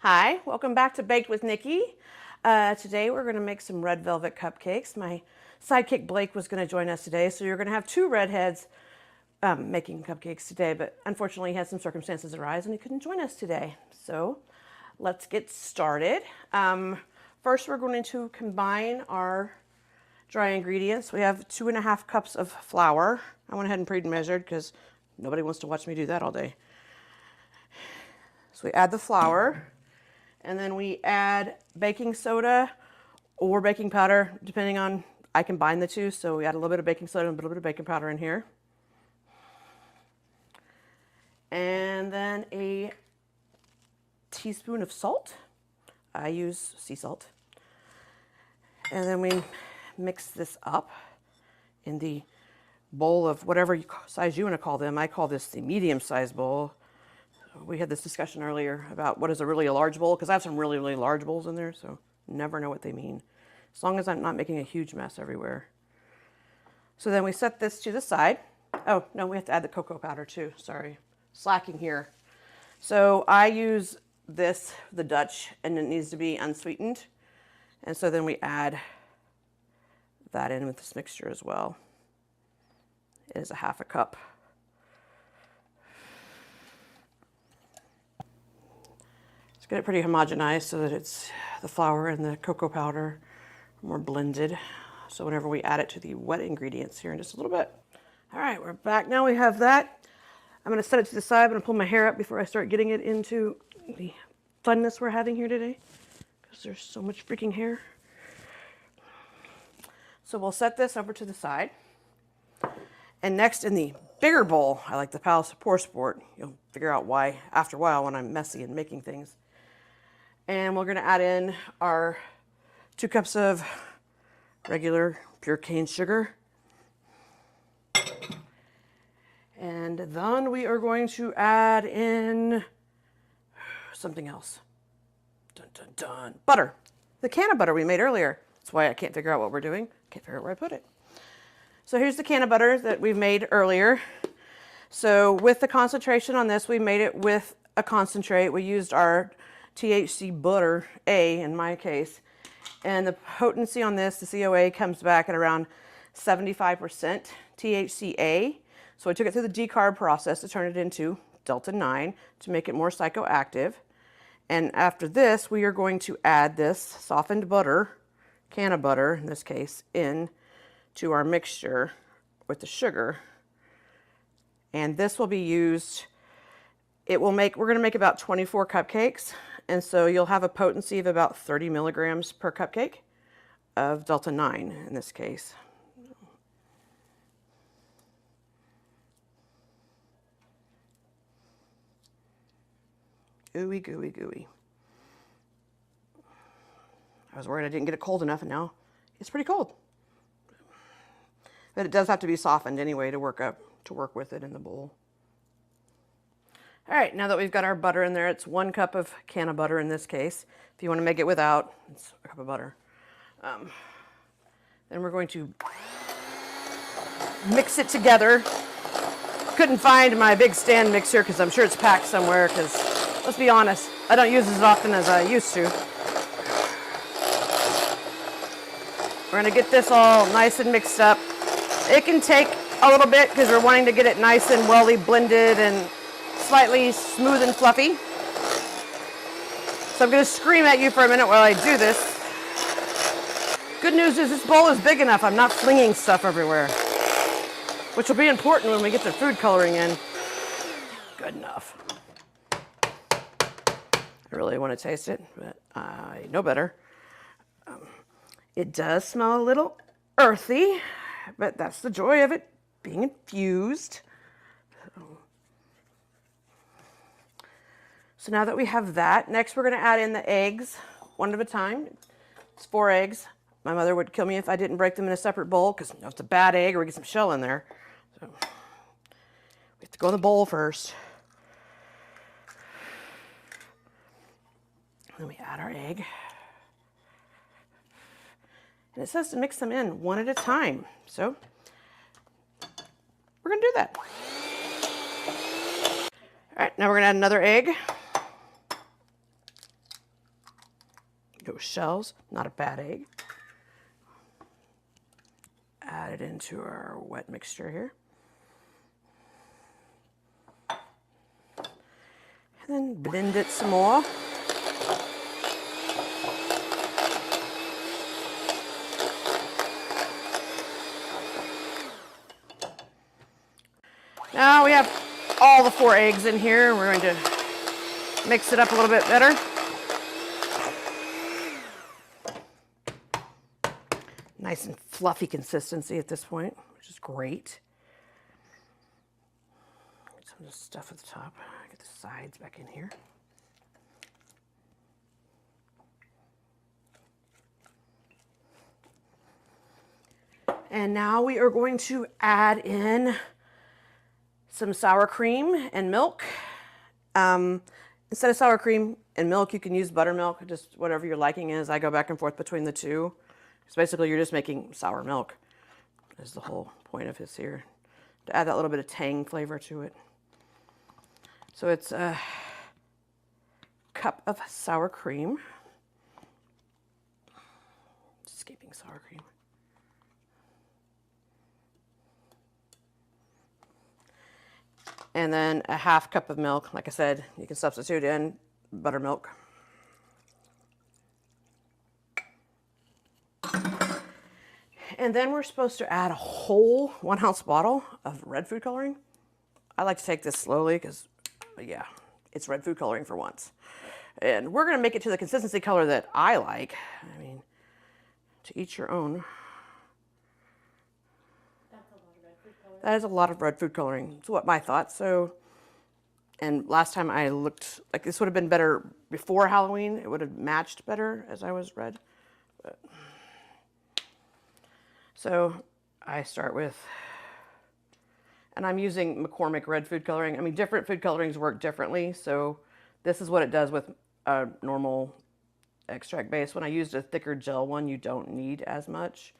Hi, welcome back to Baked with Nikki. Today we're going to make some red velvet cupcakes. My sidekick Blake was going to join us today, so you're going to have two redheads making cupcakes today, but unfortunately he had some circumstances arise and he couldn't join us today. So let's get started. First we're going to combine our dry ingredients. We have 2.5 cups of flour. I went ahead and pre-measured because nobody wants to watch me do that all day. So we add the flour. And then we add baking soda or baking powder, depending on, I combine the two. So we add a little bit of baking soda and a little bit of baking powder in here. And then a teaspoon of salt. I use sea salt. And then we mix this up in the bowl of whatever size you want to call them. I call this the medium-sized bowl. We had this discussion earlier about what is a really large bowl, because I have some really, really large bowls in there, so never know what they mean. As long as I'm not making a huge mess everywhere. So then we set this to the side. Oh, no, we have to add the cocoa powder too. Sorry, slacking here. So I use this, the Dutch, and it needs to be unsweetened. And so then we add that in with this mixture as well. It is a 1/2 cup. Get it pretty homogenized so that it's the flour and the cocoa powder more blended. So whenever we add it to the wet ingredients here in just a little bit. All right, we're back now. We have that. I'm going to set it to the side. I'm going to pull my hair up before I start getting it into the funness we're having here today, because there's so much freaking hair. So we'll set this over to the side. And next, in the bigger bowl, I like the Palace of Pour Sport. You'll figure out why after a while when I'm messy and making things. And we're going to add in our 2 cups of regular pure cane sugar. And then we are going to add in something else. Dun, dun, dun. Butter. The can of butter we made earlier. That's why I can't figure out what we're doing. Can't figure out where I put it. So here's the can of butter that we've made earlier. So with the concentration on this, we made it with a concentrate. We used our THC butter, A in my case, and the potency on this, the COA, comes back at around 75% THCA. So I took it through the decarb process to turn it into Delta 9 to make it more psychoactive. And after this, we are going to add this softened butter, can of butter in this case, in to our mixture with the sugar. And this will be used, we're going to make about 24 cupcakes. And so you'll have a potency of about 30 milligrams per cupcake of Delta 9 in this case. Ooey gooey gooey. I was worried I didn't get it cold enough, and now it's pretty cold. But it does have to be softened anyway to work with it in the bowl. All right, now that we've got our butter in there, it's 1 cup of can of butter in this case. If you want to make it without, it's a cup of butter. Then we're going to mix it together. Couldn't find my big stand mixer because I'm sure it's packed somewhere, because let's be honest, I don't use it as often as I used to. We're going to get this all nice and mixed up. It can take a little bit because we're wanting to get it nice and well blended and slightly smooth and fluffy. So I'm going to scream at you for a minute while I do this. Good news is this bowl is big enough. I'm not flinging stuff everywhere, which will be important when we get the food coloring in. Good enough. I really want to taste it, but I know better. It does smell a little earthy, but that's the joy of it being infused. So now that we have that, next we're going to add in the eggs, one at a time. It's 4 eggs. My mother would kill me if I didn't break them in a separate bowl, because it's a bad egg or we get some shell in there. So we have to go in the bowl first. And then we add our egg. And it says to mix them in 1 at a time. So we're going to do that. All right, now we're going to add another egg. with shells, not a bad egg. Add it into our wet mixture here. And then blend it some more. Now we have all the 4 eggs in here. We're going to mix it up a little bit better. Nice and fluffy consistency at this point, which is great. Get some of this stuff at the top. Get the sides back in here. And now we are going to add in some sour cream and milk. Instead of sour cream and milk, you can use buttermilk, just whatever your liking is. I go back and forth between the two. So basically, you're just making sour milk, is the whole point of this here, to add that little bit of tang flavor to it. So it's a cup of sour cream. Escaping sour cream. And then a ½ cup of milk. Like I said, you can substitute in buttermilk. And then we're supposed to add a whole 1 ounce bottle of red food coloring. I like to take this slowly because, yeah, it's red food coloring for once. And we're going to make it to the consistency color that I like. I mean, to each your own. That is a lot of red food coloring. That's what my thought. So, and last time I looked like this would have been better before Halloween. It would have matched better as I was red. But. So I start with, and I'm using McCormick red food coloring. I mean, different food colorings work differently. So this is what it does with a normal extract base. When I used a thicker gel one, you don't need as much.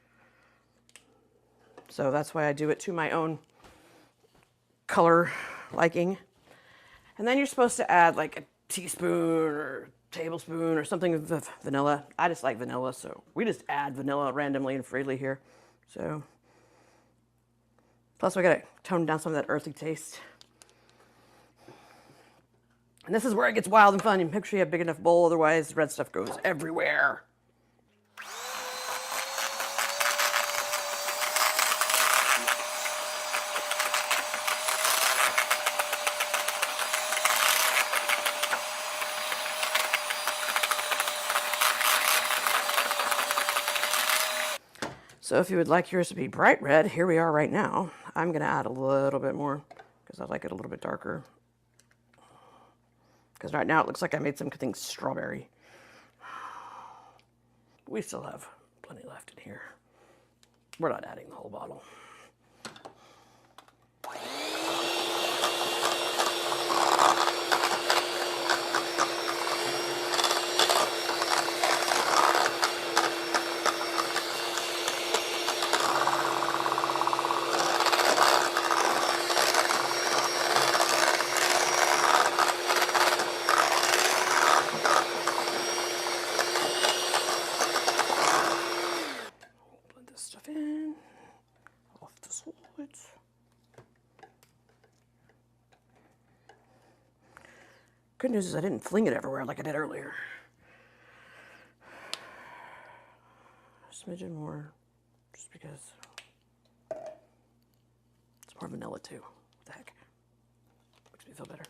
So that's why I do it to my own color liking. And then you're supposed to add like a teaspoon or tablespoon or something of vanilla. I just like vanilla, so we just add vanilla randomly and freely here. So, plus we gotta tone down some of that earthy taste. And this is where it gets wild and fun. You make sure you have a big enough bowl, otherwise the red stuff goes everywhere. So if you would like yours to be bright red, here we are right now. I'm going to add a little bit more because I like it a little bit darker. Because right now it looks like I made some things strawberry. We still have plenty left in here. We're not adding the whole bottle. Good news is I didn't fling it everywhere like I did earlier. A smidgen more, just because it's more vanilla too. What the heck? Makes me feel better.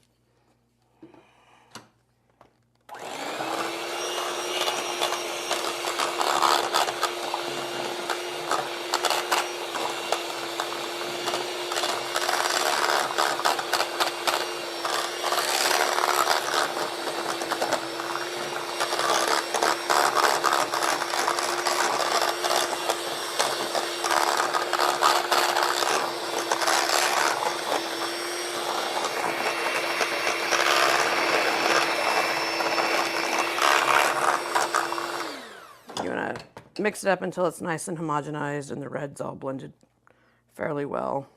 Mix it up until it's nice and homogenized and the red's all blended fairly well.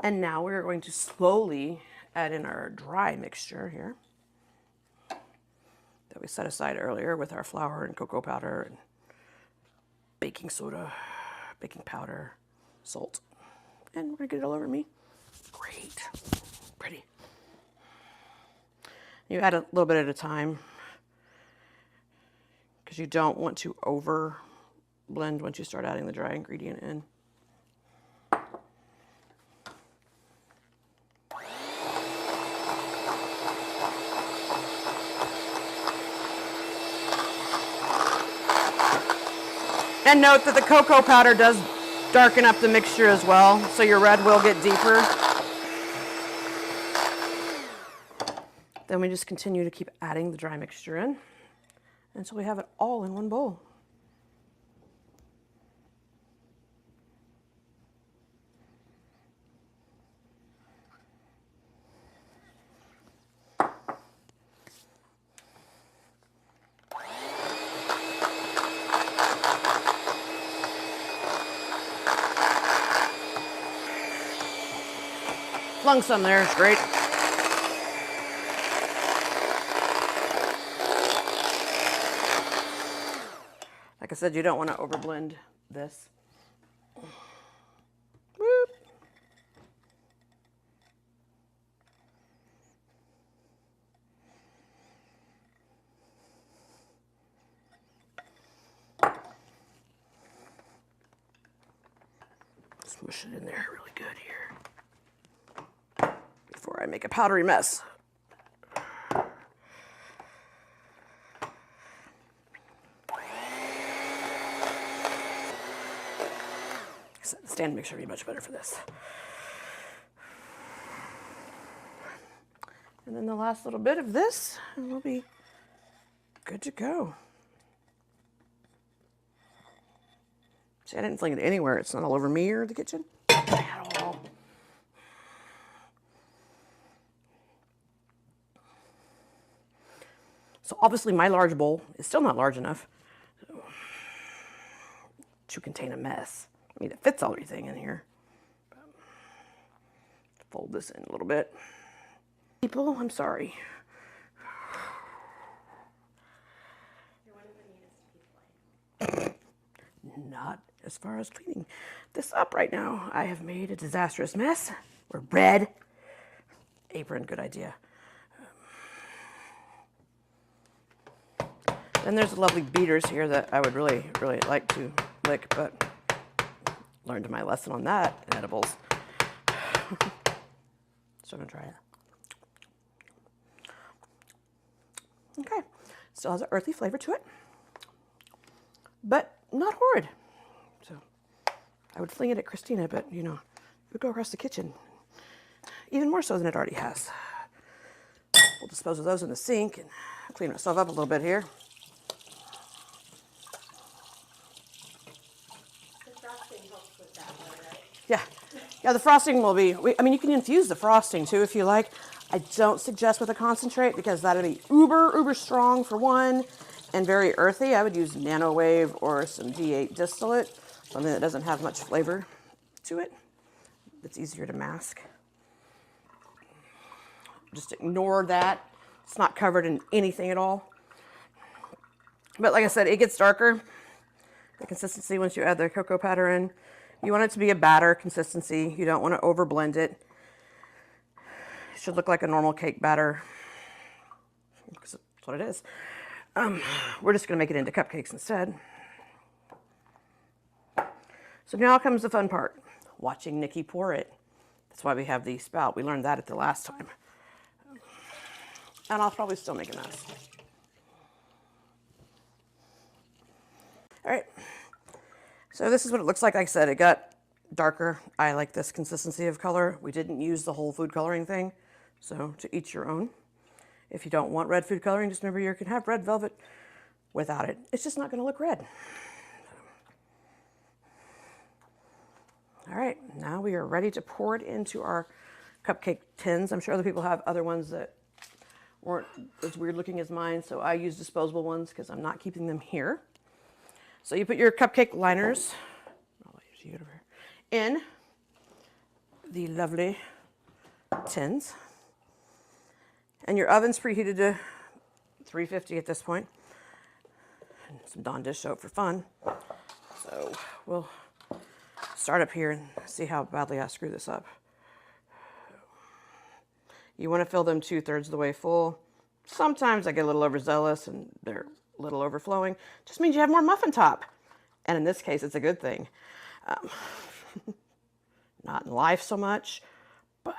And now we're going to slowly add in our dry mixture here that we set aside earlier with our flour and cocoa powder and baking soda, baking powder, salt. And we're gonna get it all over me. Great, pretty. You add a little bit at a time because you don't want to over blend once you start adding the dry ingredient in. And note that the cocoa powder does darken up the mixture as well, so your red will get deeper. Then we just continue to keep adding the dry mixture in until we have it all in one bowl. Flung some there, it's great. Like I said, you don't want to overblend this. Whoop. Smush it in there really good here before I make a powdery mess. The stand mixer would be much better for this. And then the last little bit of this, and we'll be good to go. See, I didn't fling it anywhere. It's not all over me or the kitchen at all. So obviously my large bowl is still not large enough to contain a mess. I mean, it fits everything in here. Fold this in a little bit. People, I'm sorry. Not as far as cleaning this up right now. I have made a disastrous mess. We're red. Apron, good idea. Then there's the lovely beaters here that I would really, really like to lick, but learned my lesson on that in edibles. Still gonna try it. Okay, still has an earthy flavor to it, but not horrid. So I would fling it at Christina, but you know, it would go across the kitchen, even more so than it already has. We'll dispose of those in the sink and clean myself up a little bit here. Yeah, the frosting will be, I mean, you can infuse the frosting too if you like. I don't suggest with a concentrate because that'll be uber strong for one and very earthy. I would use Nano Wave or some D8 distillate, something that doesn't have much flavor to it. It's easier to mask. Just ignore that. It's not covered in anything at all. But like I said, it gets darker. The consistency once you add the cocoa powder in. You want it to be a batter consistency. You don't want to over blend it. It should look like a normal cake batter. That's what it is. We're just going to make it into cupcakes instead. So now comes the fun part, watching Nikki pour it. That's why we have the spout. We learned that at the last time. And I'll probably still make a mess. All right. So this is what it looks like. Like I said, it got darker. I like this consistency of color. We didn't use the whole food coloring thing. So to each your own. If you don't want red food coloring, just remember you can have red velvet without it. It's just not going to look red. All right, now we are ready to pour it into our cupcake tins. I'm sure other people have other ones that weren't as weird looking as mine, so I use disposable ones because I'm not keeping them here. So you put your cupcake liners in. the lovely tins. And your oven's preheated to 350 at this point. And some Dawn dish soap for fun. So we'll start up here and see how badly I screw this up. You want to fill them 2/3 of the way full. Sometimes I get a little overzealous and they're a little overflowing. Just means you have more muffin top. And in this case, it's a good thing. Not in life so much, but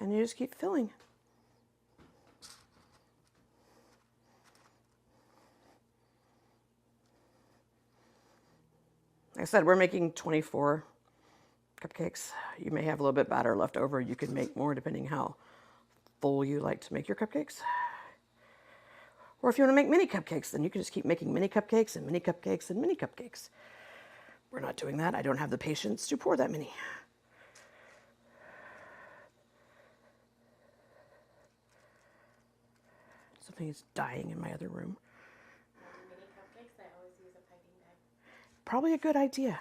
and you just keep filling. Like I said, we're making 24 cupcakes. You may have a little bit batter left over. You can make more depending how full you like to make your cupcakes. Or if you want to make mini cupcakes, then you can just keep making mini cupcakes and mini cupcakes and mini cupcakes. We're not doing that. I don't have the patience to pour that many. Something is dying in my other room. Mini cupcakes, I always use a piping bag. Probably a good idea.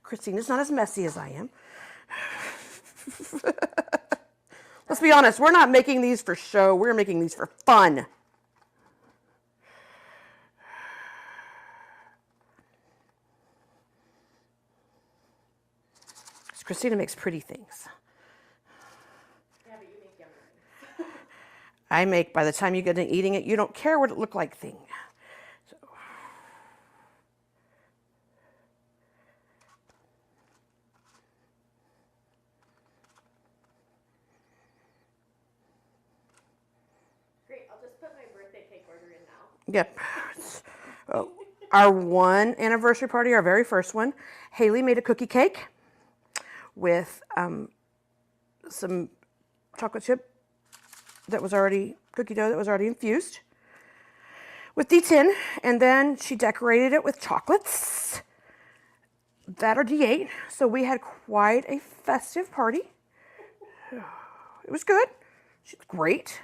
Christine is not as messy as I am. Let's be honest, we're not making these for show. We're making these for fun. Christina makes pretty things. Yeah, but you make yummy things. I make, by the time you get to eating it, you don't care what it looked like thing. So. Great, I'll just put my birthday cake order in now. Yep. Oh, our one anniversary party, our very first one, Haley made a cookie cake with some chocolate chip that was already, cookie dough that was already infused with D10, and then she decorated it with chocolates that are D8. So we had quite a festive party. It was good. She was great.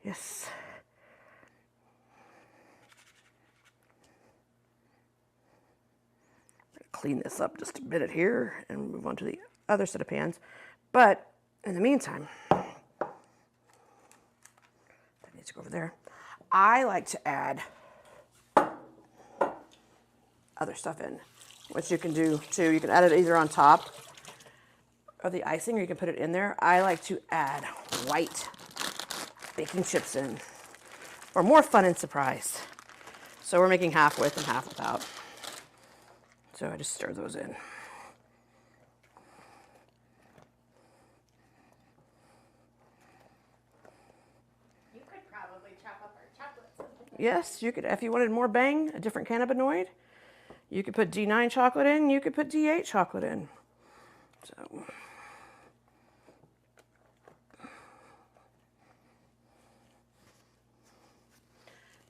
Yes. Clean this up just a minute here and move on to the other set of pans. But in the meantime, that needs to go over there. I like to add other stuff in, which you can do too. You can add it either on top of the icing or you can put it in there. I like to add white baking chips in, or more fun and surprise. So we're making half with and half without. So I just stir those in. You could probably chop up our chocolates. Yes, you could, if you wanted more bang, a different cannabinoid, you could put D9 chocolate in, you could put D8 chocolate in. So.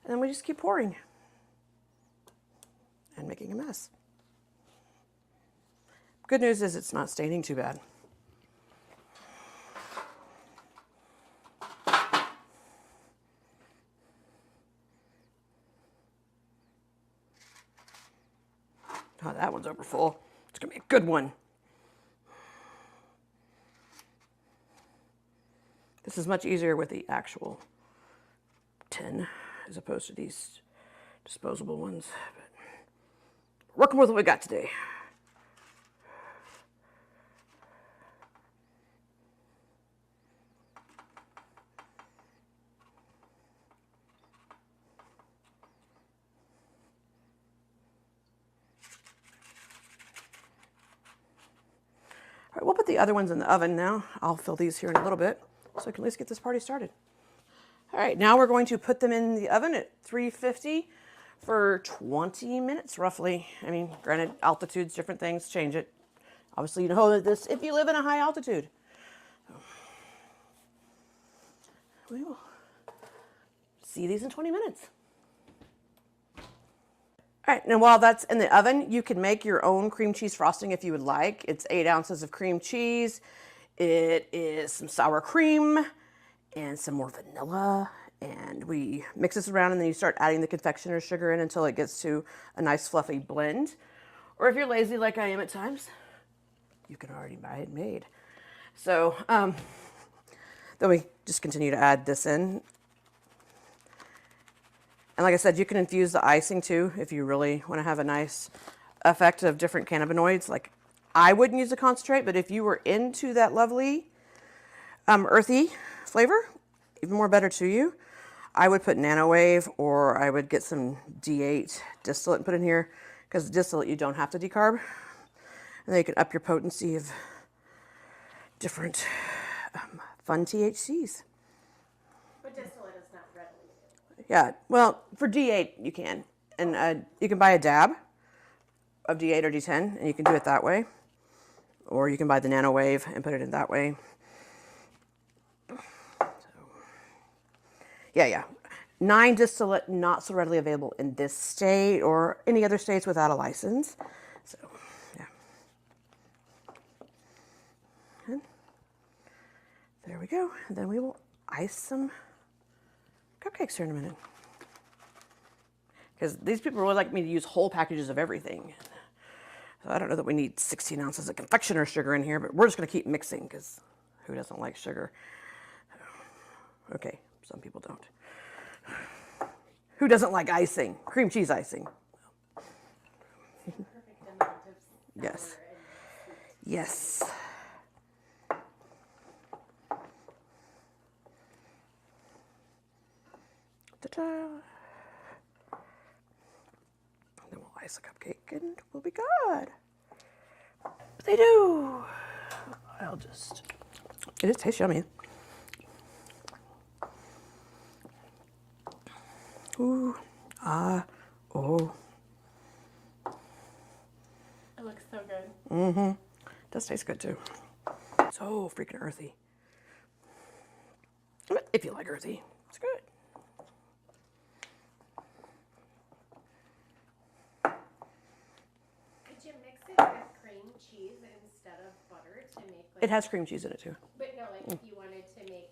And then we just keep pouring and making a mess. Good news is it's not staining too bad. Oh, that one's over full. It's gonna be a good one. This is much easier with the actual tin as opposed to these disposable ones. But working with what we got today. All right, we'll put the other ones in the oven now. I'll fill these here in a little bit so I can at least get this party started. All right, now we're going to put them in the oven at 350 for 20 minutes roughly. I mean, granted, altitudes, different things change it. Obviously, you know this if you live in a high altitude. We will see these in 20 minutes. All right, and while that's in the oven, you can make your own cream cheese frosting if you would like. It's 8 ounces of cream cheese. It is some sour cream and some more vanilla. And we mix this around, and then you start adding the confectioner's sugar in until it gets to a nice fluffy blend. Or if you're lazy like I am at times, you can already buy it made. So then we just continue to add this in. And like I said, you can infuse the icing too if you really want to have a nice effect of different cannabinoids. Like I wouldn't use a concentrate, but if you were into that lovely earthy flavor, even more better to you, I would put NanoWave, or I would get some D8 distillate and put in here, because distillate you don't have to decarb. And then you can up your potency of different fun THCs. But distillate is not readily available. Yeah, well, for D8 you can. And you can buy a dab of D8 or D10, and you can do it that way. Or you can buy the NanoWave and put it in that way. Yeah. 9 distillate, not so readily available in this state or any other states without a license. So, yeah. And there we go. And then we will ice some cupcakes here in a minute. Because these people really like me to use whole packages of everything. So I don't know that we need 16 ounces of confectioner's sugar in here, but we're just going to keep mixing, because who doesn't like sugar? Okay, some people don't. Who doesn't like icing? Cream cheese icing. Perfect amount of sour Yes. and Yes. Ta-da. Then we'll ice a cupcake and we'll be good. But they do. I'll just... It just tastes yummy. Ooh, oh. It looks so good. Mm-hmm. It does taste good too. So freaking earthy. But if you like earthy, it's good. Could you mix it with cream cheese instead of butter to make like... It has cream cheese in it too. But no, like if you wanted to make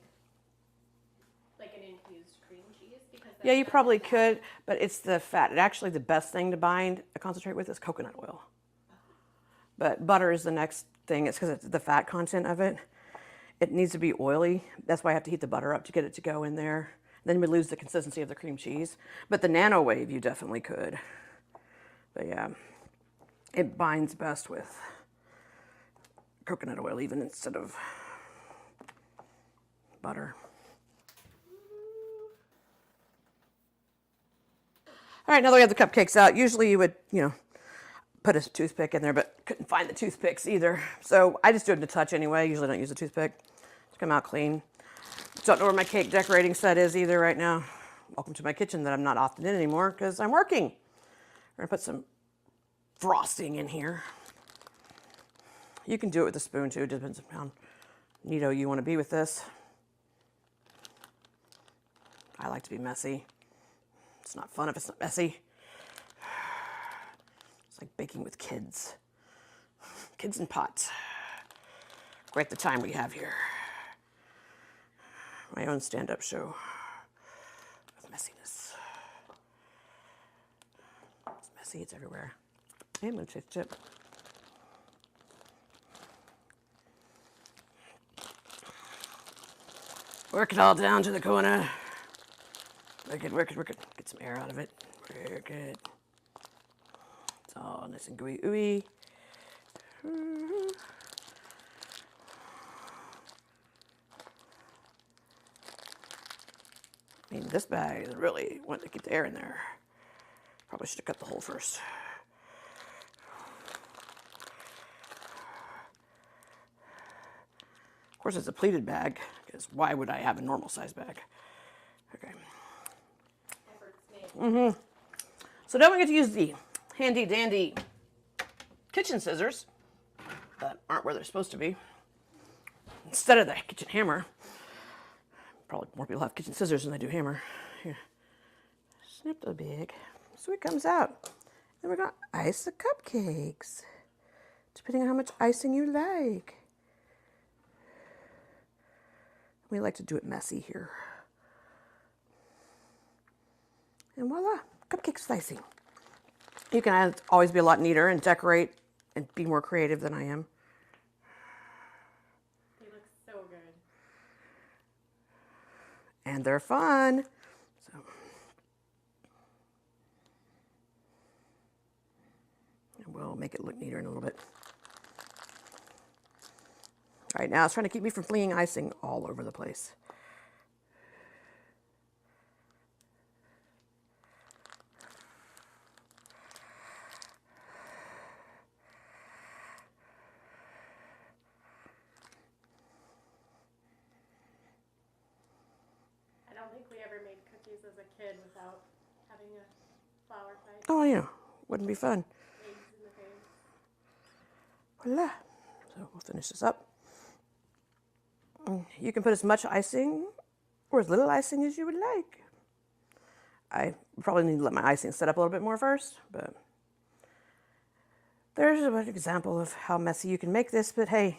like an infused cream cheese, because that's Yeah, you not probably that bad. could, but it's the fat. Actually, the best thing to bind a concentrate with is coconut oil. But butter is the next thing. It's because it's the fat content of it. It needs to be oily. That's why I have to heat the butter up to get it to go in there. Then we lose the consistency of the cream cheese. But the NanoWave, you definitely could. But yeah, it binds best with coconut oil even instead of butter. All right, now that we have the cupcakes out, usually you would, put a toothpick in there, but couldn't find the toothpicks either. So I just do it in a touch anyway. Usually don't use a toothpick. Just come out clean. Don't know where my cake decorating set is either right now. Welcome to my kitchen that I'm not often in anymore because I'm working. We're gonna put some frosting in here. You can do it with a spoon too. It depends on how neato you want to be with this. I like to be messy. It's not fun if it's not messy. It's like baking with kids. Kids in pots. Quite the time we have here. My own stand-up show of messiness. It's messy, it's everywhere. I'm gonna taste it. Work it all down to the corner. Work it, work it, work it. Get some air out of it. Work it. It's all nice and gooey ooey. I mean, this bag is really wanting to keep the air in there. Probably should have cut the hole first. Of course, it's a pleated bag, because why would I have a normal size bag? Okay. Efforts made. So now we get to use the handy dandy kitchen scissors that aren't where they're supposed to be. Instead of the kitchen hammer. Probably more people have kitchen scissors than they do hammer. Here. Snip the big. So it comes out. Then we're going to ice the cupcakes, depending on how much icing you like. We like to do it messy here. And voila, cupcake slicing. You can always be a lot neater and decorate and be more creative than I am. They look so good. And they're fun. So. And we'll make it look neater in a little bit. All right, now it's trying to keep me from flinging icing all over the place. I don't think we ever made cookies as a kid without having a flour fight. Oh, yeah, wouldn't be fun. Eggs in the face. Voila. So we'll finish this up. You can put as much icing or as little icing as you would like. I probably need to let my icing set up a little bit more first, but there's an example of how messy you can make this, but hey,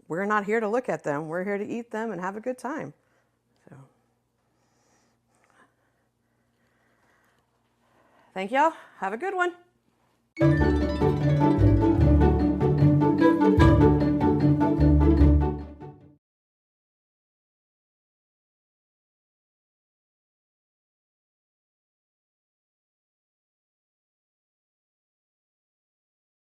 we're not here to look at them. We're here to eat them and have a good time. So, thank y'all. Have a good one.